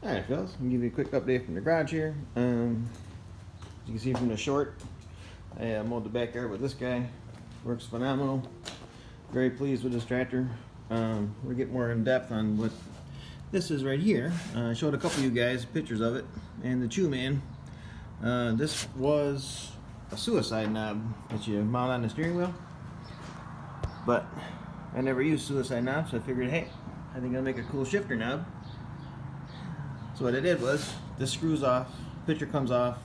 Alright fellas, I'll give you a quick update from the garage here. As you can see from the short, I mowed the backyard with this guy. Works phenomenal. Very pleased with this tractor. We'll get more in depth on what this is right here. I showed a couple of you guys pictures of it and the Chew Man. This was a suicide knob that you mount on the steering wheel, but I never used suicide knobs, so I figured, hey, I think I'll make a cool shifter knob. So what I did was, this screws off, picture comes off,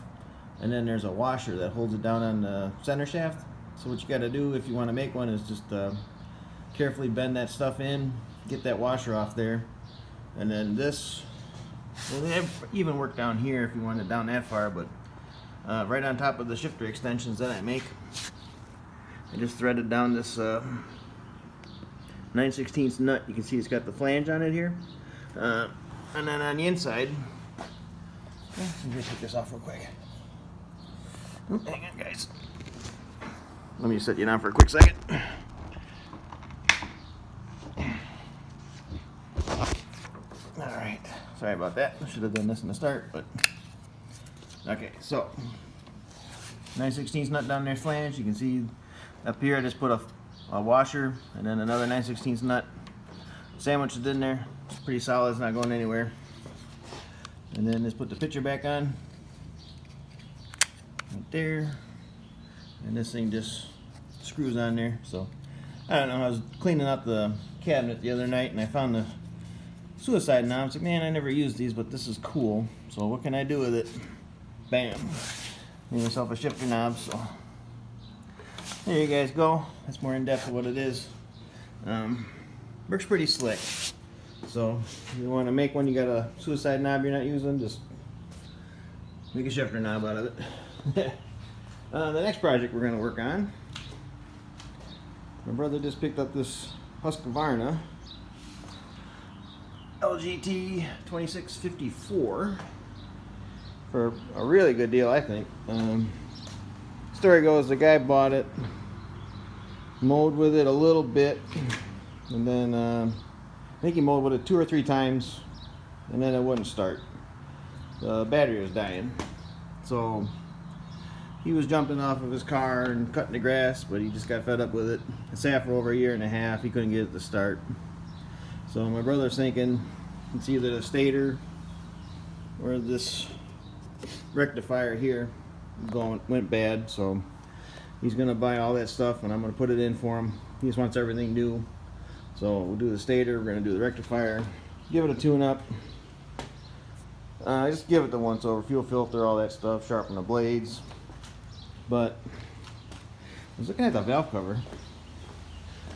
and then there's a washer that holds it down on the center shaft. So what you got to do if you want to make one is just carefully bend that stuff in, get that washer off there, and then this, well, they even work down here if you want it down that far, but right on top of the shifter extensions that I make, I just threaded down this 9/16 nut. You can see it's got the flange on it here. And then on the inside, let me take this off real quick. Hang on, guys. Let me set you down for a quick second. Alright, sorry about that. I should have done this in the start, but okay, so 9/16 nut down there, flange. You can see up here I just put a washer and then another 9/16 nut sandwiched it in there. It's pretty solid, it's not going anywhere. And then just put the picture back on right there, and this thing just screws on there. So I don't know, I was cleaning out the cabinet the other night and I found the suicide knob. I was like, man, I never used these, but this is cool, so what can I do with it? Bam, made myself a shifter knob. So there you guys go. That's more in depth of what it is. Works pretty slick. So if you want to make one, you got a suicide knob you're not using, just make a shifter knob out of it. The next project we're going to work on, my brother just picked up this Husqvarna LGT 2654 for a really good deal, I think. Story goes, the guy bought it, mowed with it a little bit, and then I think he mowed with it 2 or 3 times, and then it wouldn't start. The battery was dying. So he was jumping off of his car and cutting the grass, but he just got fed up with it. It sat for over a year and a half. He couldn't get it to start. So my brother's thinking it's either the stator or this rectifier here went bad. So he's gonna buy all that stuff and I'm gonna put it in for him. He just wants everything new. So we'll do the stator, we're going to do the rectifier, give it a tune-up, just give it the once over, fuel filter, all that stuff, sharpen the blades. But I was looking at the valve cover.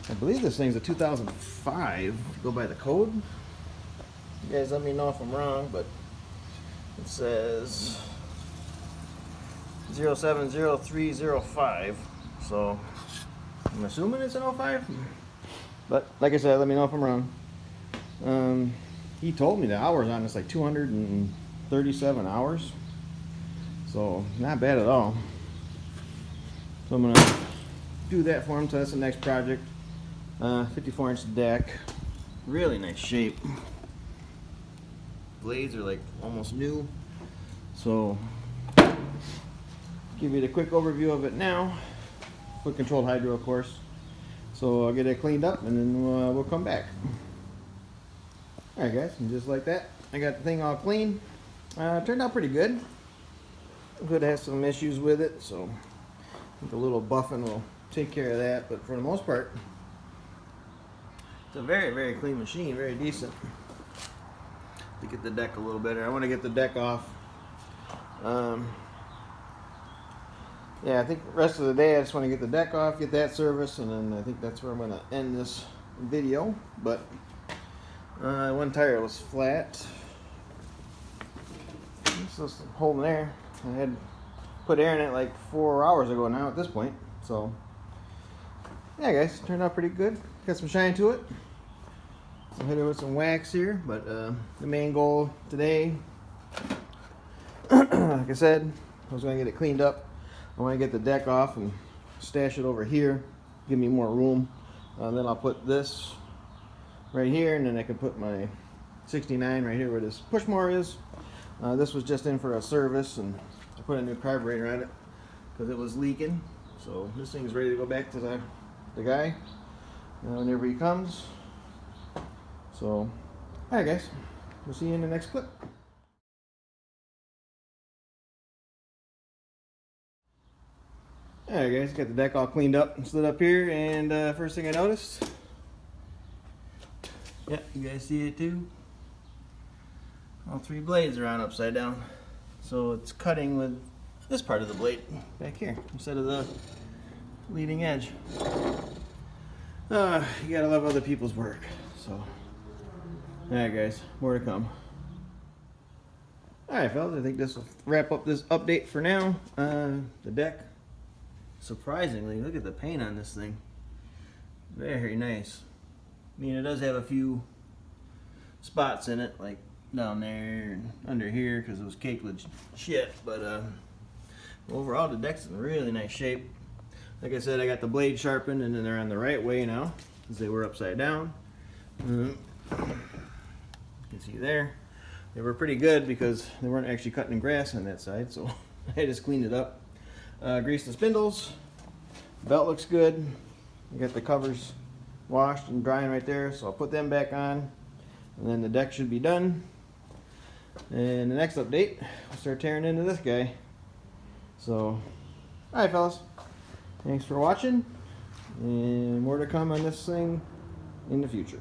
I believe this thing's a 2005, go by the code. You guys let me know if I'm wrong, but it says 070305, so I'm assuming it's an 05. But like I said, let me know if I'm wrong. He told me the hours on it's like 237 hours. So not bad at all. So I'm gonna do that for him. So that's the next project. 54-inch deck. Really nice shape. Blades are like almost new. So give you the quick overview of it now. Quick controlled hydro, of course. So I'll get it cleaned up and then we'll come back. Alright guys, and just like that, I got the thing all clean. Turned out pretty good. Could have some issues with it, so I think a little buffing will take care of that, but for the most part, it's a very, very clean machine, very decent. To get the deck a little better, I want to get the deck off. Yeah, I think the rest of the day I just want to get the deck off, get that service, and then I think that's where I'm going to end this video. But one tire was flat. So some hole in there. I had put air in it like 4 hours ago now at this point. So yeah guys, turned out pretty good. Got some shine to it. I'll hit it with some wax here, but the main goal today, like I said, I was going to get it cleaned up. I want to get the deck off and stash it over here, give me more room. Then I'll put this right here, and then I can put my 69 right here where this push mower is. This was just in for a service, and I put a new carburetor on it because it was leaking. So this thing's ready to go back to the guy whenever he comes. So, alright guys, we'll see you in the next clip. Alright guys, got the deck all cleaned up and slid up here, and first thing I noticed, yeah, you guys see it too? All three blades are on upside down. So it's cutting with this part of the blade back here instead of the leading edge. You gotta love other people's work. So, alright guys, more to come. Alright fellas, I think this will wrap up this update for now. The deck, surprisingly, look at the paint on this thing. Very nice. I mean, it does have a few spots in it, like down there and under here because it was caked with shit, but overall the deck's in really nice shape. Like I said, I got the blade sharpened and then they're on the right way now because they were upside down. You can see there they were pretty good because they weren't actually cutting grass on that side, so I just cleaned it up. Greased the spindles. Belt looks good. I got the covers washed and drying right there, so I'll put them back on, and then the deck should be done. And the next update, we'll start tearing into this guy. So, alright fellas, thanks for watching, and more to come on this thing in the future.